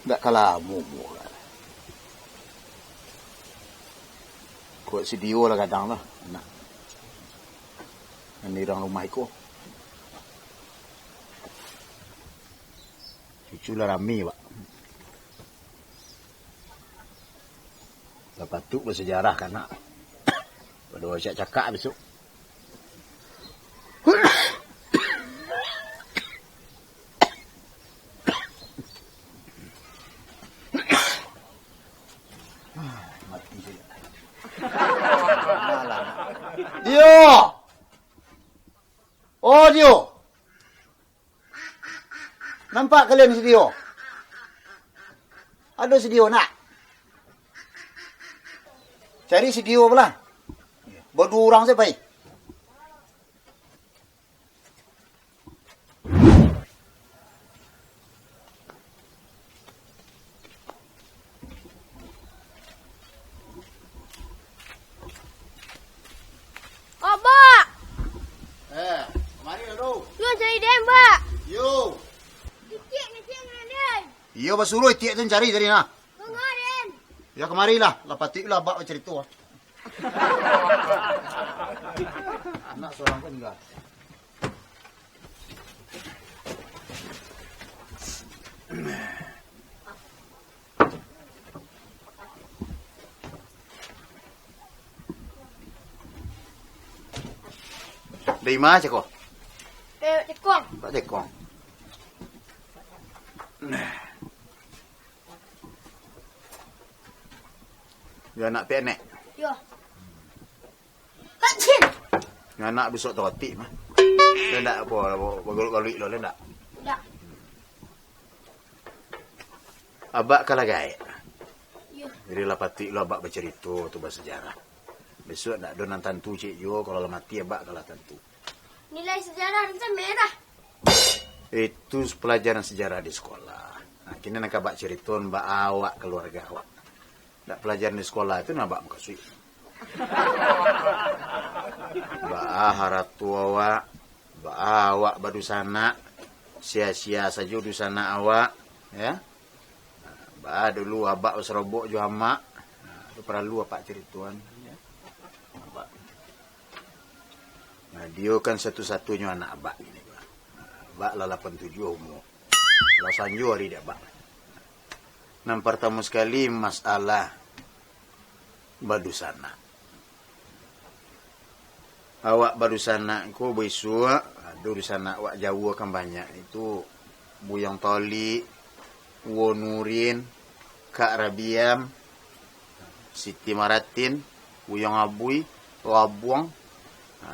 Nggak kalah mumu lah. Kuat si Dio lah kadang lah. Anak. Ini orang rumah itu. Cucu lah rami, Pak. Lepas tu bersejarah kan, nak. Pada wajak cakap besok. Mati je. Dio! Oh, Dio! Nampak kalian si Dio? Ada si Dio nak? Cari si Dio pula. Berdua orang saya baik. Abak! Mari lalu. Yo cari dem, Pak. Yo. Titik ni den. Yo basuruh tiak tu cari tadi nah. Tengah den. Ya kemarilah, lapatiklah bak cerita. Anak seorang pun enggak. Dari mana cakap? Tekong. Pak Tekong. Dia nak penek. Yo. Kacin. Dengan anak besok teroti mah. Dia tak apa, bagul-galuik lo, dia tak. Tak. Abak kalah gaib. Yo. Jadi lah patik lo abak bercerita tu bersejarah. Besok nak donan tantu cik jo, kalau lo mati abak kalah tantu. Nilai sejarah macam merah. Itu pelajaran sejarah di sekolah. Nah, kini nak abak cerita mbak awak keluarga awak. Tak pelajaran di sekolah itu nak abak muka suik. Mbak haratu awak, mbak awak badu sana, sia-sia saja du sana awak, ya. Mbak dulu abak serobok jo hamak, itu perlu apa cerituan, ya. Abak. Nah, dia kan satu-satunya anak abak ini, Pak. Abak lah 87 umur. Lah sanjo hari dia, Pak. Yang pertama sekali masalah badu sana. Awak baru sana ko besok di sana awak jauh kan banyak itu Buyang Toli, Wonurin, Kak Rabiam, Siti Maratin, Buyang Abui, Wabuang.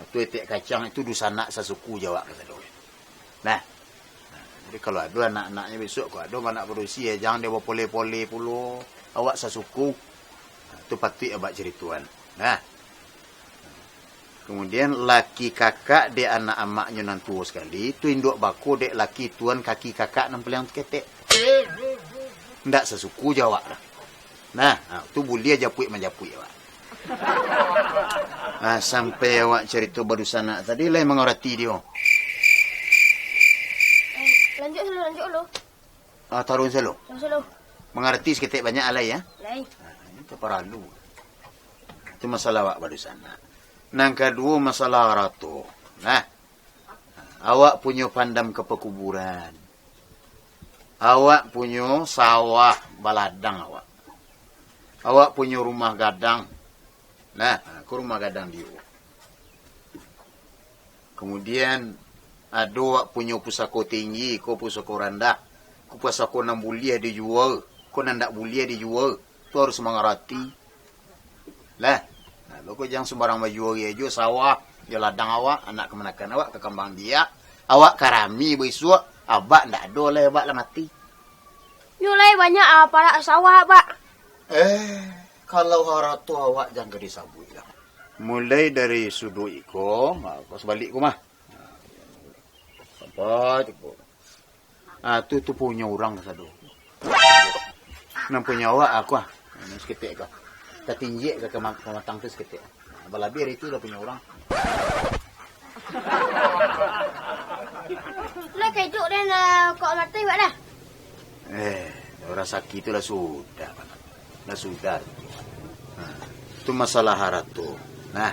Itu etek kacang itu di sana sasuku Jawa kata dia. Nah, jadi kalau ada anak-anaknya besok kok ada anak berusia jangan dia bawa pole-pole puluh awak sasuku. Itu patut abak cerituan. Nah. Kemudian laki kakak dia anak amaknya nan tua sekali, tu induk baku dek laki tuan kaki kakak nan paling ketek. Ndak sesuku Jawa lah. Nah, tu boleh japui menjapui awak. Nah, sampai awak cerita baru sana tadi lah mengerti dia. Lanjut dulu. Tarun selo. Selo. Mengerti seketik banyak alai ya. Lain. Itu perlu. Itu masalah awak baru sana. Nang kedua masalah ratu. Nah, awak punya pandam ke pekuburan. Awak punya sawah baladang awak. Awak punya rumah gadang. Nah, ke rumah gadang dia. Kemudian ada awak punya pusaka tinggi, ko pusaka rendah. Ko pusaka nang boleh dijual, ko nang tak boleh dijual. Tu harus mengerti. Lah. Loko jangan sembarang baju aja sawah, dia ladang awak, anak kemenakan awak ke kembang dia. Awak karami besok, abak ndak ada lah abak lah mati. Nyulai banyak apa lah sawah, Pak. Kalau haratu awak jangan disabui lah. Mulai dari sudut iko, kau sebalik ko mah. Apa tu? Tu punya orang satu. Nang punya awak aku seketik kau. Ketinggi ke kematang tu seketik. Balabir itu dah punya orang. Lah kayak duk dan kok mati buat dah. Orang sakit itu dah sudah. Dah sudah. Itu masalah harat tuh. Nah,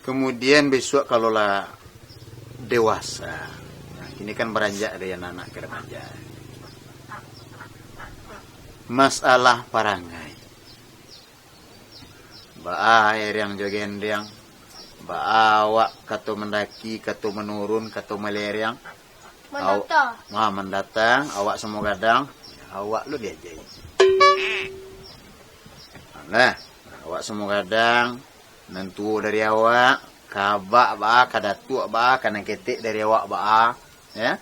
kemudian besok kalau lah dewasa. Nah, ini kan beranjak dari anak-anak ke remaja. Masalah parangai. Air yang jogendeng, awak kata mendaki, kata menurun, kata meleriang. Mendatang, awak semua gadang, awak lu diajai. Nah, awak semua gadang, nentu dari awak, kabak ba, kadatu ba, kanan ketik dari awak ba, ya.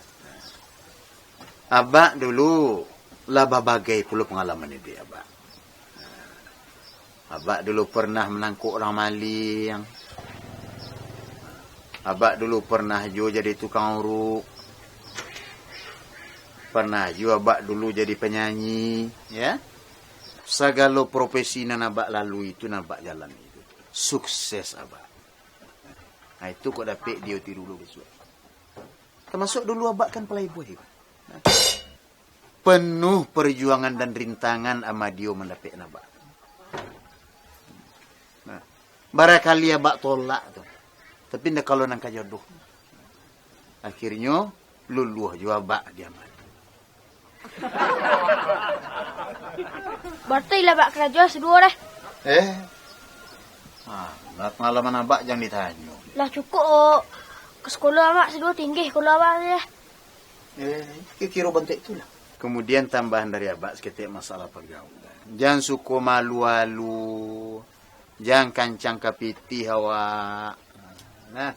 Abak dulu lah bagai puluh pengalaman ini abak. Abak dulu pernah menangkuk orang maling. Abak dulu pernah juga jadi tukang uruk. Pernah juga abak dulu jadi penyanyi, ya. Segala profesi nan abak lalu itu abak jalan itu. Sukses abak. Nah, itu kok dapat dia tiru dulu besok. Termasuk dulu abak kan playboy. Nah, penuh perjuangan dan rintangan sama dia mendapat abak. Nah, barangkali abak tolak tuh. Tapi ndak kalau nangka jodoh. Akhirnya luluh juga abak diaman. Berarti lah bak kerja sedua dah. Lah pengalaman abak jangan ditanya. Lah cukup ke sekolah abak sedua tinggi sekolah abak dah. Kira bentuk itulah. Kemudian tambahan dari abak seketik masalah pergaulan. Jangan suku malu-malu. Jangan kancang kapiti hawa. Nah,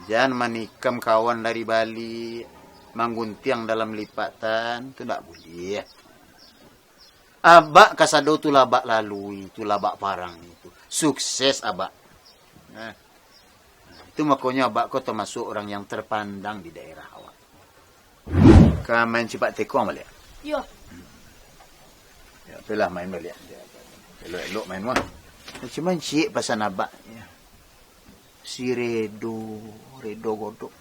jangan manikam kawan dari Bali, mangguntiang dalam lipatan, itu tak boleh. Abak kasado tu labak lalu, itu labak parang itu. Sukses abak. Nah, itu makanya abak kau termasuk orang yang terpandang di daerah awak. Kau main cepat teko balik? Ya. Ya, itulah main balik. Elok-elok main mah. Cuma cik pasal abak. Ya. Si Redo godok.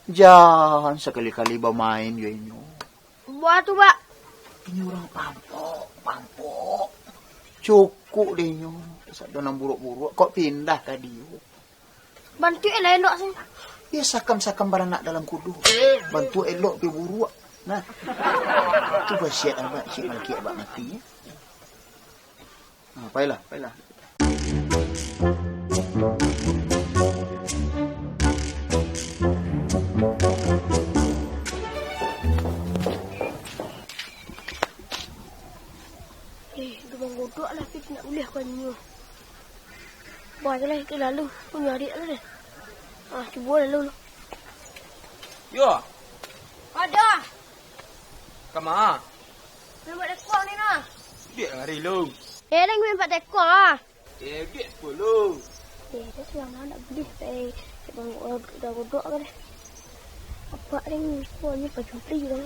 Jangan sekali-kali bermain dia ini. Buat tu bak. Ini orang pampok. Cukup dia ini. Pasal donang buruk-buruk. Kok pindah tadi? Bantu elok sih. Ya sakam-sakam beranak dalam kudu. Bantu elok pergi buruk. Nah. Itu bersiap abak. Cik malaki abak mati. Ya. Pailah. Dubang godok lah tapi nak boleh kau ni. Buat lah itu lalu. Punya adik lah deh. Cuba lalu. Yo, Ada. kama? Memang tekong ni nah. Dia hari lu. Leng memang tekong ah. Dia 10. Dah siang nak boleh dubang godok kan. Apa ni kau ni pacuti kan.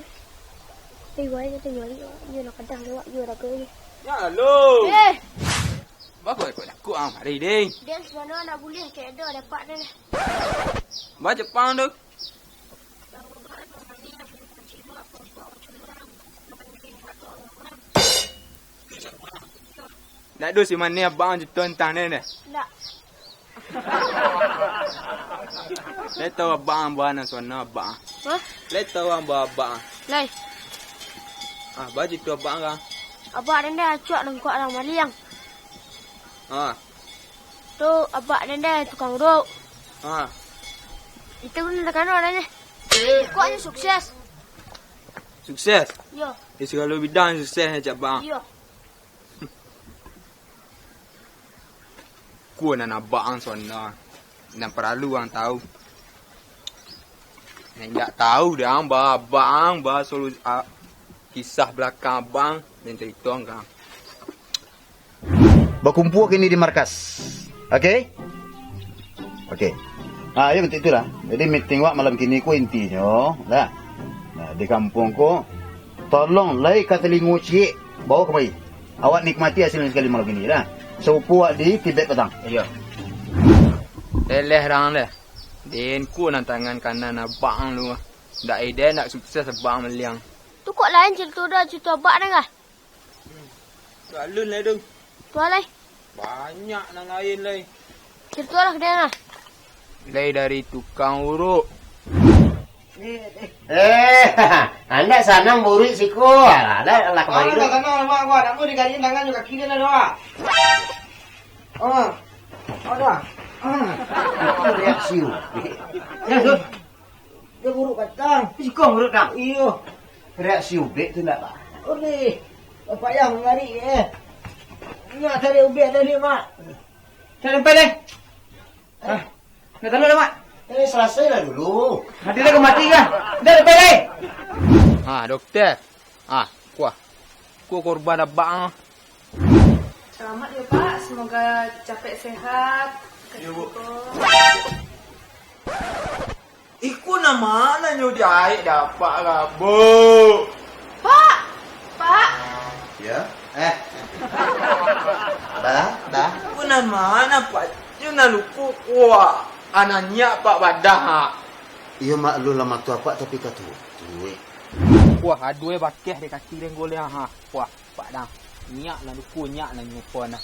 Iwai kita nyari dia nak kadang lewat dia dah ke. Ya lu. Bagus kau nak kuam hari ding. Dia sebenarnya nak boleh ke ada dapat dah. Baca Jepang tu. Nak do si mana abang je tuan-tuan ni. Tak. Lepas abang buana sona abang. Ha? Lepas abang. Lai. Baca tu abang kan. Abak dan dah cuak nang kuat orang maliang. Tu abak dan dah tukang urut. Itu pun nak kena orangnya. Kuatnya sukses. Sukses. Ya. Dia segala bidang sukses aja abang. Ya. Ku nak abang sona. Dan perlu orang tahu. Yang tak tahu dia abang solusi kisah belakang abang dan cerita orang. Berkumpul kini di markas. Okey? Okey. Ya betul itulah. Jadi meeting wak malam kini ku intinya, dah. Nah, di kampung ku tolong lai ka telingu cik bawa kemari. Awak nikmati hasilnya sekali malam kini dah. Sepupu wak di Tibet petang. Ya. Leleh rang leh. Den ku nang tangan kanan abang lu. Dak ide nak sukses abang meliang. Tu kok lain cerita abak ni kah? Soalan lah dong. Tu alai. Banyak nang lain lai. Cerita lah dia nah. Lai dari tukang urut. Anda sanang buruk siku. Alah kemari Mana dulu. sana mak gua nak mau digariin tangan juga kiri na doa. Oh. Ada. Reaksi. Dia buruk kacang. Sikong buruk dah. Iyo. Reaksi ubek tu nak tak? Okey. Bapak yang mengari Nak cari ubek tadi mak. Cari empat deh. Nak tahu dah mak? Selesai lah dulu. Mati dah mati kah? Dah empat deh. Doktor. Kuah. Kuah korban abang. Selamat ya Pak, semoga capek sehat. Ya Bu. Iku nama mana nyo jahit dapat lah Bu. Pak! Pak! Ya. Dah. Iku nama mana Pak? Nyo na lupa kuah. Ananya Pak badah. Iya mak lu lama tu apa tapi kata tu. Kuah adue bakeh di kaki dan goleh Kuah Pak dah. Nyak lah lupa nyak lah nyupa nah.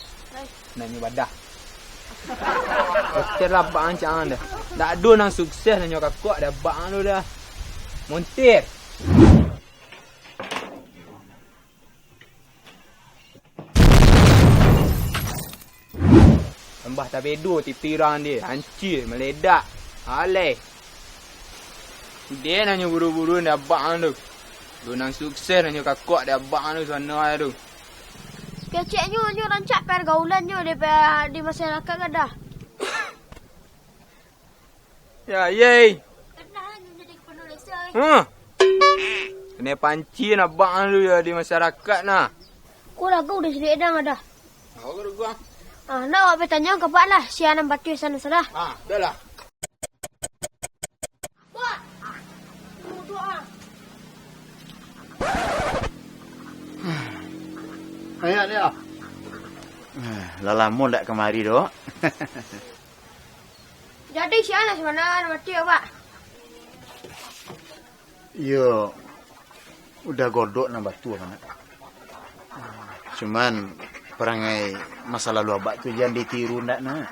Nah nyo badah. Doktor lah bang jangan dah. Tak ada nang sukses nang nyokap kuat dah bang lu dah. Montir. Tambah tak bedo titirang dia. Hancur meledak. Alai. Dia nang buru-buru dah bang tu. Lu nang sukses nang nyokap kuat dah bang tu sana tu. Keceknya rancak pergaulannya di masyarakat kan dah. Ya, yey. Kenal jadi penulis. Kena panci nak bang lu ya di masyarakat nah. Kau lagu udah sedih dah ada. Aku gua. Nak awak bertanya ke Pak lah. Si anak batu sana salah. Dah lah. Pak. Doa. Ayo dia. Lalamun tak kemari dok. Jadi si anak mana anak batu ya Pak? Yo. Udah godok nak batu kan. Cuman perangai masa lalu abak tu jangan ditiru ndak nak.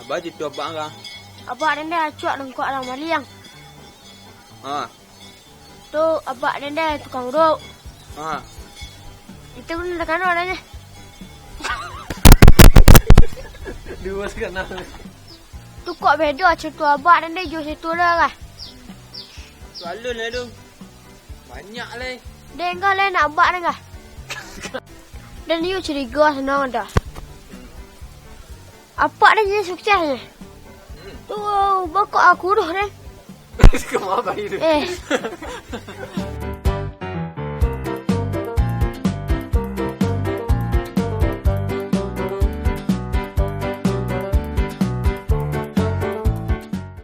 Baju tu abang kan. Abak dan dia cuak dan kuat dalam maliang. Tu abak dan dia tukang urut. Itu pun dah kena orangnya. Dua sekarang. Tu kok beda cerita abak dan dia jual situ lah kah? Soalan lah tu. Banyak lah. Dia enggak lain nak abak ni kah? Dan dia curiga senang dah. Apa dah jadi suksesnya? Tu bakal aku dah ni. Kau apa itu?